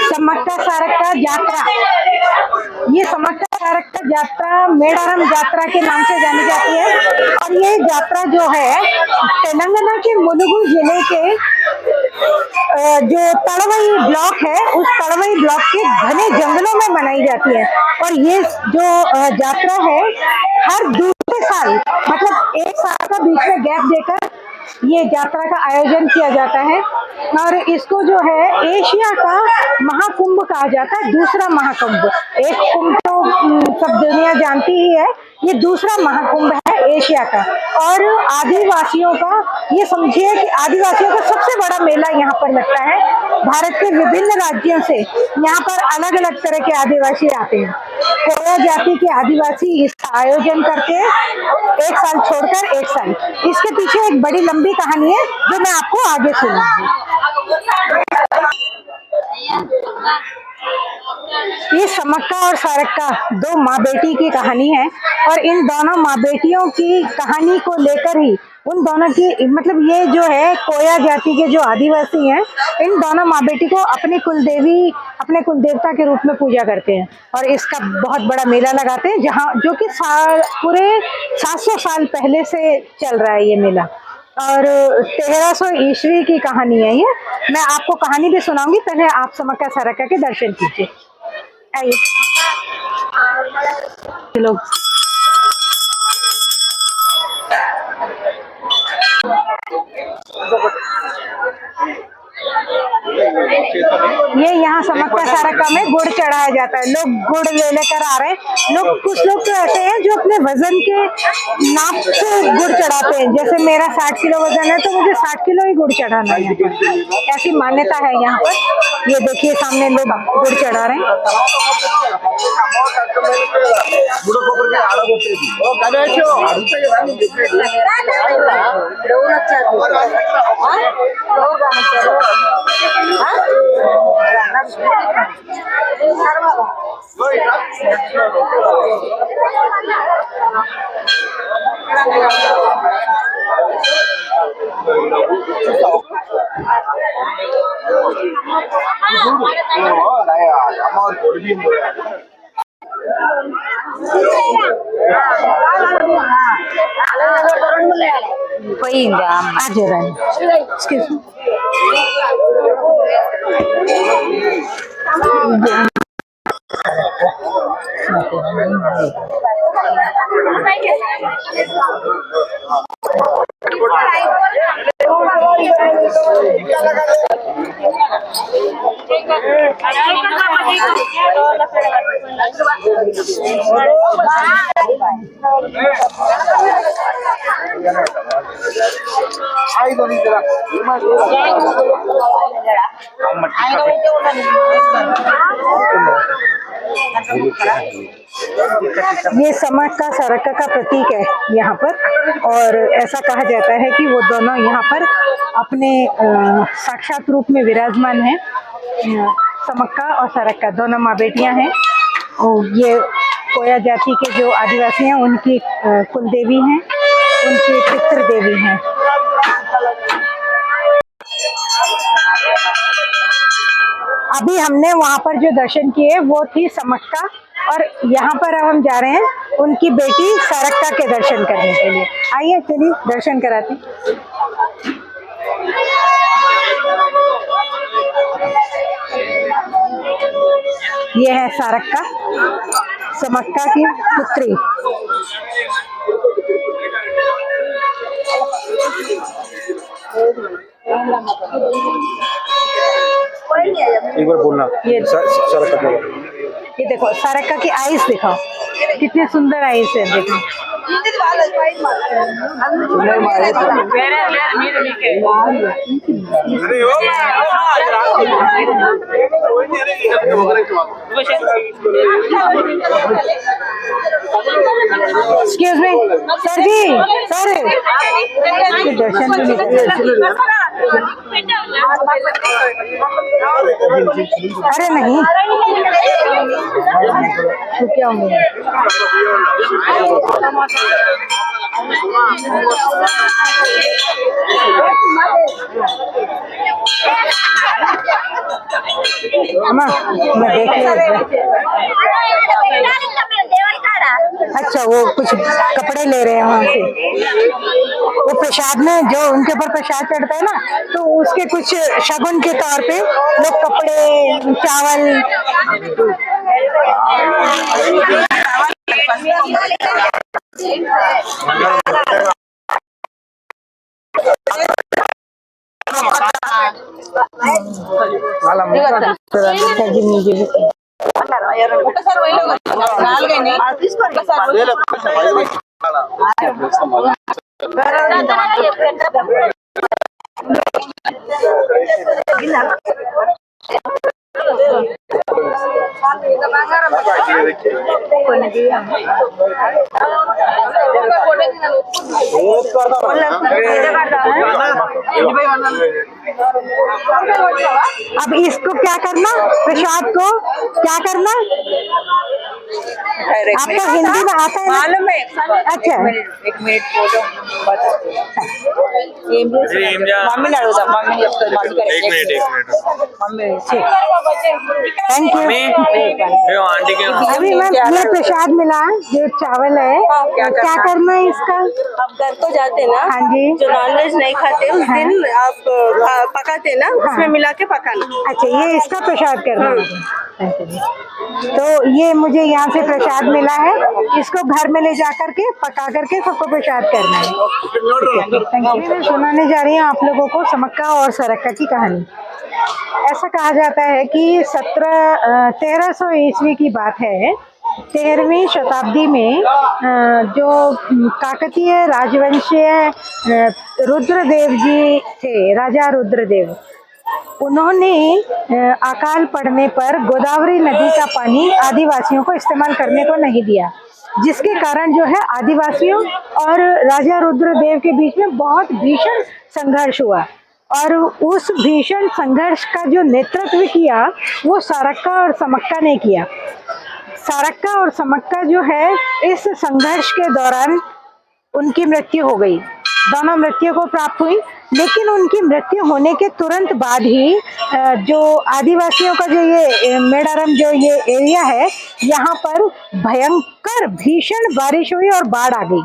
समक्का सारक्का यात्रा। ये समक्का सारक्का यात्रा मेडारम यात्रा के नाम से जानी जाती है और ये यात्रा जो है तेलंगाना के मुलुगु जिले के जो तड़वई ब्लॉक है उस तड़वई ब्लॉक के घने जंगलों में मनाई जाती है। और ये जो यात्रा है हर दूसरे साल मतलब एक साल का बीच में गैप देकर ये यात्रा का आयोजन किया जाता है और इसको जो है एशिया का महाकुंभ कहा जाता है। दूसरा महाकुंभ, एक कुंभ तो सब दुनिया जानती ही है, ये दूसरा महाकुंभ है एशिया का। और आदिवासियों का, ये समझिए कि आदिवासियों का सबसे बड़ा मेला यहाँ पर लगता है। भारत के विभिन्न राज्यों से यहाँ पर अलग अलग तरह के आदिवासी आते हैं। कोया जाति के आदिवासी इसका आयोजन करते हैं एक साल छोड़कर एक साल। इसके पीछे एक बड़ी लंबी कहानी है जो मैं आपको आगे सुनाऊंगी। ये समक्का और सारक्का दो माँ बेटी की कहानी है और इन दोनों माँ बेटियों की कहानी को लेकर ही उन दोनों की मतलब ये जो है कोया जाति के जो आदिवासी हैं इन दोनों माँ बेटी को अपनी कुलदेवी, अपने कुलदेवता के रूप में पूजा करते हैं और इसका बहुत बड़ा मेला लगाते हैं जहाँ जो कि पूरे 700 साल पहले से चल रहा है ये मेला। और 1300 ईस्वी की कहानी है ये। मैं आपको कहानी भी सुनाऊंगी, पहले आप समक्का सारक्का के दर्शन कीजिए। आइए लोग। ये यहाँ समक्का सारक्का में गुड़ चढ़ाया जाता है। लोग गुड़ ले लेकर आ रहे हैं। लोग कुछ लोग तो ऐसे हैं जो अपने वजन के नाप से गुड़ चढ़ाते हैं। जैसे मेरा 60 किलो वजन है तो मुझे 60 किलो ही गुड़ चढ़ाना है, ऐसी मान्यता है यहाँ पर। ये देखिए सामने लोग गुड़ चढ़ा रहे हैं। ये समक्का सारक्का का प्रतीक है यहाँ पर और ऐसा कहा जाता है कि वो दोनों यहाँ पर अपने साक्षात रूप में विराजमान हैं। समक्का और सारक्का दोनों माँ बेटियाँ हैं और ये कोया जाति के जो आदिवासी हैं उनकी कुलदेवी हैं, उनकी पितृ देवी हैं। अभी हमने वहाँ पर जो दर्शन किए वो थी समक्का और यहाँ पर अब हम जा रहे हैं उनकी बेटी सारक्का के दर्शन करने के लिए। आइए चलिए दर्शन कराते। ये है सारक्का, समक्का की पुत्री। एक बार बोलना। ये देखो सारक्का की आईज दिखाओ, कितनी सुंदर आईज है। देखो एक्सक्यूज मी सर जी, सर दर्शन अरे नहीं तो क्या होगा। अम्मा मैं देख लिया। अच्छा वो कुछ कपड़े ले रहे हैं वहाँ से, वो प्रसाद में जो उनके ऊपर प्रसाद चढ़ता है ना, तो उसके कुछ शगुन के तौर पे लोग कपड़े चावल। अब इसको क्या करना, प्रसाद को क्या करना, आपको हिंदी में आता है ना? मालूम है। अच्छा एक मिनट फोटो मम्मी अड़ुदा mummy mummy thank you. Aunty के अभी मैम ये प्रसाद मिला जो चावल है, क्या करना है इसका? आप घर को जाते ना, हाँ जी। जो नॉनवेज नहीं खाते उस दिन आप पकाते ना, उसमें मिला के पकाना। अच्छा ये इसका प्रसाद करना है। तो ये मुझे यहाँ से प्रसाद मिला है, इसको घर में ले जा करके पका करके सबको प्रसाद करना है। अभी मैं सुनाने जा रही हूँ आप लोगों को समक्का और सरक्का की कहानी। ऐसा कहा जाता है कि 1300 ईस्वी की बात है, 13वीं शताब्दी में जो काकतीय राजवंशीय रुद्रदेव जी थे, राजा रुद्रदेव, उन्होंने अकाल पड़ने पर गोदावरी नदी का पानी आदिवासियों को इस्तेमाल करने को नहीं दिया, जिसके कारण जो है आदिवासियों और राजा रुद्रदेव के बीच में बहुत भीषण संघर्ष हुआ। और उस भीषण संघर्ष का जो नेतृत्व किया वो सारक्का और समक्का ने किया। सारक्का और समक्का जो है इस संघर्ष के दौरान उनकी मृत्यु हो गई, दोनों मृत्यु को प्राप्त हुई। लेकिन उनकी मृत्यु होने के तुरंत बाद ही जो आदिवासियों का जो ये मेडारम जो ये एरिया है, यहाँ पर भयंकर भीषण बारिश हुई और बाढ़ आ गई।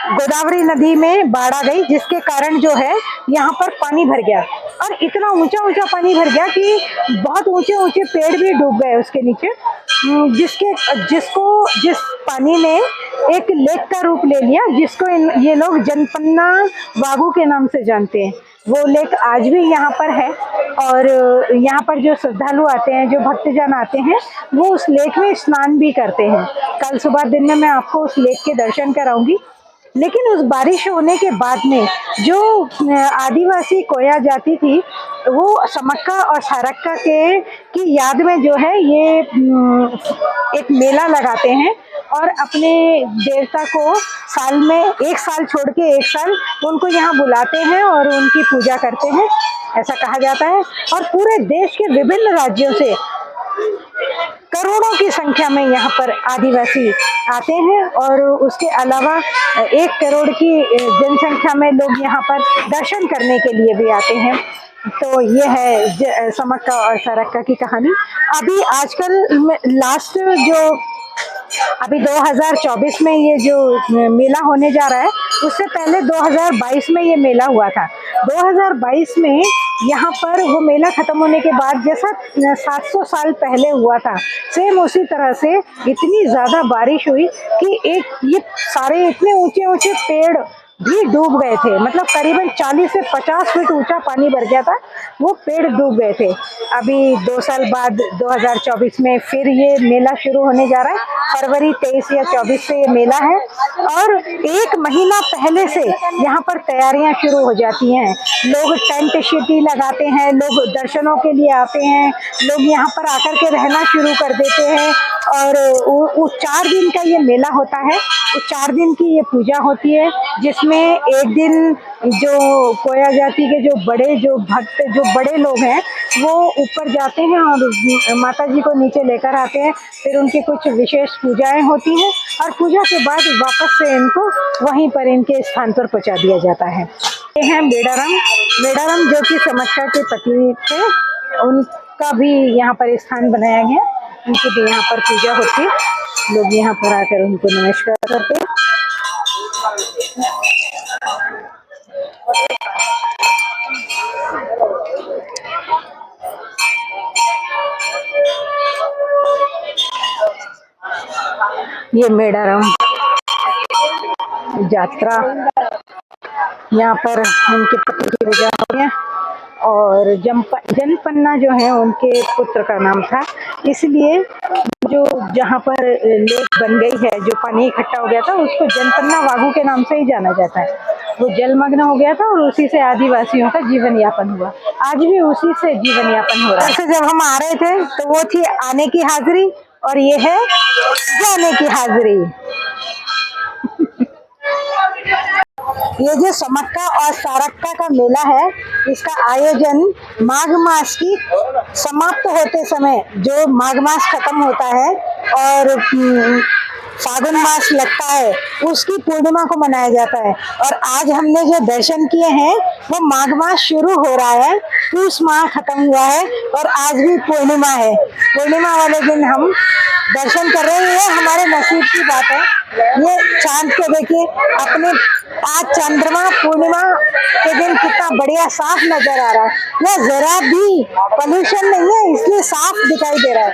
गोदावरी नदी में बाढ़ आ गई, जिसके कारण जो है यहाँ पर पानी भर गया और इतना ऊंचा ऊंचा पानी भर गया कि बहुत ऊंचे ऊंचे पेड़ भी डूब गए उसके नीचे, जिस पानी ने एक लेक का रूप ले लिया, जिसको ये लोग जनपन्ना वागू के नाम से जानते हैं। वो लेक आज भी यहाँ पर है और यहाँ पर जो श्रद्धालु आते हैं, जो भक्तजन आते हैं, वो उस लेक में स्नान भी करते हैं। कल सुबह दिन में मैं आपको उस लेक के दर्शन कराऊंगी। लेकिन उस बारिश होने के बाद में जो आदिवासी कोया जाति थी, वो समक्का और सारक्का की याद में जो है ये एक मेला लगाते हैं और अपने देवता को साल में एक साल छोड़ के एक साल उनको यहाँ बुलाते हैं और उनकी पूजा करते हैं, ऐसा कहा जाता है। और पूरे देश के विभिन्न राज्यों से करोड़ों की संख्या में यहाँ पर आदिवासी आते हैं और उसके अलावा 1 करोड़ की जनसंख्या में लोग यहाँ पर दर्शन करने के लिए भी आते हैं। तो ये है समक्का और सारक्का की कहानी। अभी आजकल लास्ट जो अभी 2024 में ये जो मेला होने जा रहा है, उससे पहले 2022 में ये मेला हुआ था। 2022 में यहाँ पर वो मेला खत्म होने के बाद जैसा 700 साल पहले हुआ था, सेम उसी तरह से इतनी ज़्यादा बारिश हुई कि ये सारे इतने ऊंचे ऊंचे पेड़ भी डूब गए थे। मतलब करीबन 40 से 50 फीट ऊंचा पानी भर गया था, वो पेड़ डूब गए थे। अभी 2 साल बाद 2024 में फिर ये मेला शुरू होने जा रहा है। फरवरी 23 या 24 से ये मेला है और 1 महीना पहले से यहाँ पर तैयारियां शुरू हो जाती हैं। लोग टेंट सिटी लगाते हैं, लोग दर्शनों के लिए आते हैं, लोग यहाँ पर आकर के रहना शुरू कर देते हैं। और वो 4 दिन का ये मेला होता है, वो 4 दिन की ये पूजा होती है, जिसमें एक दिन जो कोया जाति के जो बड़े लोग हैं, वो ऊपर जाते हैं और माता जी को नीचे लेकर आते हैं। फिर उनकी कुछ विशेष पूजाएं होती हैं और पूजा के बाद वापस से इनको वहीं पर इनके स्थान पर पहुंचा दिया जाता है। ये हैं मेडारम जो कि समक्का के पति थे उनका भी यहाँ पर स्थान बनाया गया, उनकी भी यहाँ पर पूजा होती है, लोग यहाँ पर आकर उनको नमस्कार करते हैं। ये मेडारम यात्रा, यहाँ पर उनके पुत्र की पूजा हो गया और जनपन्ना जो है उनके पुत्र का नाम था, इसलिए जो जहाँ पर लेक बन गई है, जो पानी इकट्ठा हो गया था, उसको जनपन्ना वागू के नाम से ही जाना जाता है। वो जलमग्न हो गया था और उसी से आदिवासियों का जीवन यापन हुआ, आज भी उसी से जीवन यापन हो रहा है। जैसे जब हम आ रहे थे तो वो थी आने की हाजिरी और ये है जाने की हाजिरी। ये जो समक्का और सारक्का का मेला है, इसका आयोजन माघ मास की समाप्त होते समय, जो माघ मास खत्म होता है और फागुन मास लगता है, उसकी पूर्णिमा को मनाया जाता है। और आज हमने जो दर्शन किए हैं वो माघ मास शुरू हो रहा है, पूस माह खत्म हुआ है और आज भी पूर्णिमा है। पूर्णिमा वाले दिन हम दर्शन कर रहे हैं, ये हमारे नसीब की बात है। ये चांद को देखिए, अपने आज चंद्रमा पूर्णिमा के दिन कितना बढ़िया साफ नजर आ रहा है, ये जरा भी पोल्यूशन नहीं है, इसलिए साफ दिखाई दे रहा है।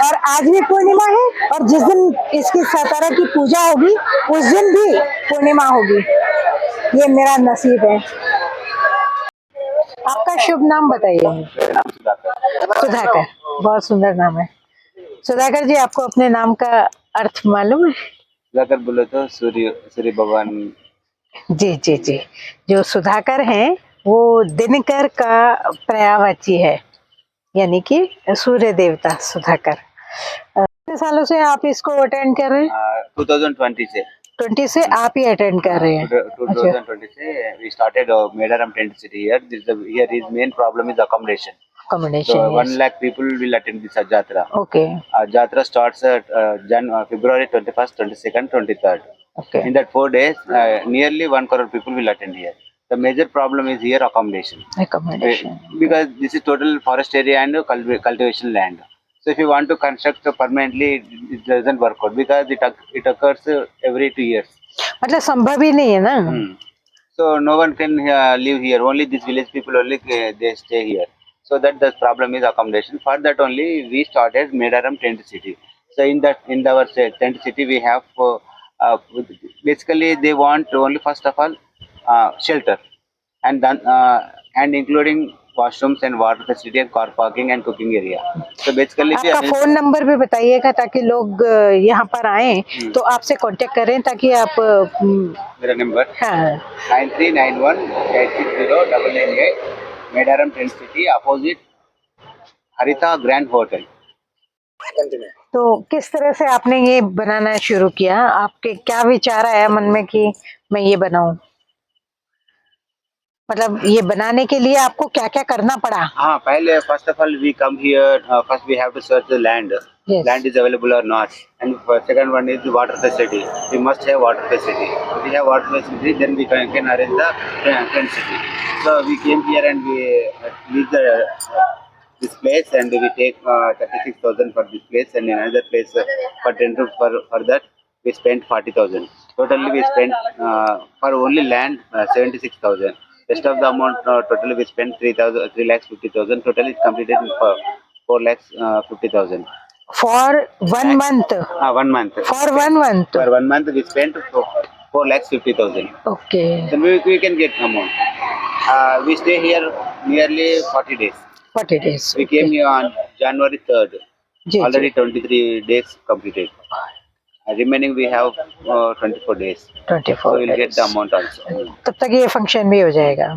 और आज भी पूर्णिमा है और जिस दिन इसकी सतारा की पूजा होगी उस दिन भी पूर्णिमा होगी। ये मेरा नसीब है। आपका शुभ नाम बताइए। सुधाकर, बहुत सुंदर नाम है। सुधाकर जी, आपको अपने नाम का अर्थ मालूम है? सुधाकर बोले तो सूर्य भगवान। जी जी जी, जो सुधाकर हैं वो दिनकर का पर्यायवाची है, यानी कि सूर्य देवता सुधाकर। कितने सालों से आप इसको अटेंड कर रहे हैं? 2020 से। 20 से आप ही अटेंड कर रहे हैं? 2020 से we started Medaram tent city here. Here is main problem is accommodation. Accommodation, So yes. 1 lakh people will attend this Jatra. Okay, Jatra starts at February 21st, 22nd, 23rd. okay. In that 4 days, nearly 1 crore people will attend here. The major problem is here accommodation. Accommodation. Because this is total forest area and cultivation land. So if you want to construct permanently, it doesn't work out because it occurs every 2 years. मतलब संभव ही नहीं है ना। So no one can live here. Only these village people only they stay here. So that the problem is accommodation. For that only we started Medaram tent city. So in our tent city we have basically they want only first of all shelter, and then and including washrooms and water facility and car parking and cooking area. So basically आपका phone number भी बताइएगा ताकि लोग यहाँ पर आए तो आपसे कांटेक्ट करें, ताकि आप मेरा नंबर हाँ 9391860998 मेडारम टेंट सिटी अपोजिट हरिता ग्रैंड होटल। तो किस तरह से आपने ये बनाना शुरू किया? आपके क्या विचार आया मन में कि मैं ये बनाऊं? मतलब ये बनाने के लिए आपको क्या क्या करना पड़ा? हाँ, पहले first of all we come here, first we have to search the land. Yes. Land is available or not, and second one is the water facility. We must have water facility. If we have water facility, then we can arrange the tent city. So we came here and we leave this place, and we take 36,000 for this place, and in another place for 10 for that we spent 40,000. Totally we spent for only land 76,000. Rest of the amount totally we spent 3,50,000. Totally it's completed for 4,50,000. For 1 month? 1 month. For 1 month? For 1 month we spent 4,50,000. Okay. Then we can get amount. We stay here nearly 40 days. 40 days. We came here on January 3rd. जी, Already जी. 23 days completed. Remaining we have 24 days. 24 So we'll get days. the amount also. तब तक ये function भी हो जाएगा।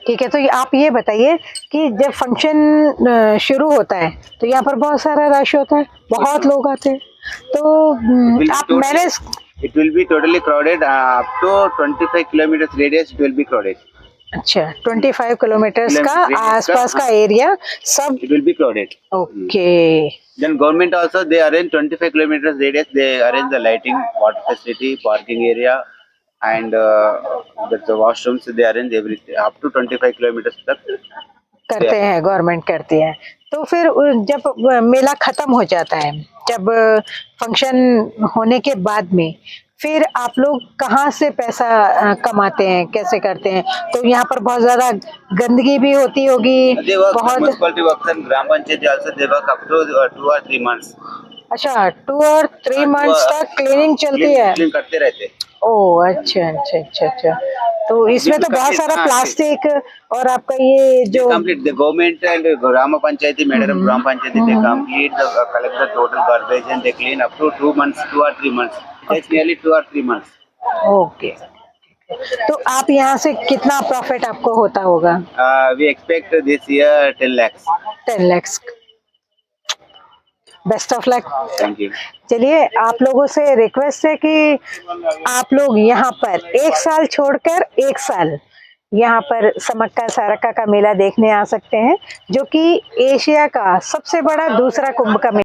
ठीक है, तो आप ये बताइए कि जब फंक्शन शुरू होता है तो यहाँ पर बहुत सारा रश होता है, बहुत लोग आते हैं, तो आप manage? It will be totally crowded up to 25 kilometers radius. It will be crowded. अच्छा, 25 किलोमीटर का आसपास का एरिया सब? It will be crowded. Okay. Then government also they arrange 25 kilometers radius. They arrange the lighting, water facility, parking area, and the washrooms. They arrange everything up to 25 kilometers. करते हैं, government करती है। तो फिर जब मेला खत्म हो जाता है, जब फंक्शन होने के बाद में फिर आप लोग कहाँ से पैसा कमाते हैं, कैसे करते हैं? तो यहाँ पर बहुत ज्यादा गंदगी भी होती होगी, They work, बहुत। municipality works and Gram Panchayat also they work up to 2 or 3 months. अच्छा, 2 और 3 मंथ्स तक क्लीनिंग चलती है। क्लीन करते रहते। ओह, अच्छा अच्छा अच्छा अच्छा। तो इसमें तो बहुत सारा प्लास्टिक और आपका ये जो Complete the government and Grama Panchayati, Madam Gram Panchayati, they complete the collect the total garbage and they clean up to 2 months, 2 or 3 months. It takes nearly 2 or 3 months. Okay. तो आप यहाँ से कितना profit आपको होता होगा? We expect this year 10 lakhs. 10 lakhs। Best of luck. Thank you. चलिए, आप लोगों से रिक्वेस्ट है कि आप लोग यहाँ पर 1 साल छोड़कर 1 साल यहाँ पर समक्का सारक्का का मेला देखने आ सकते हैं, जो कि एशिया का सबसे बड़ा दूसरा कुंभ का मेला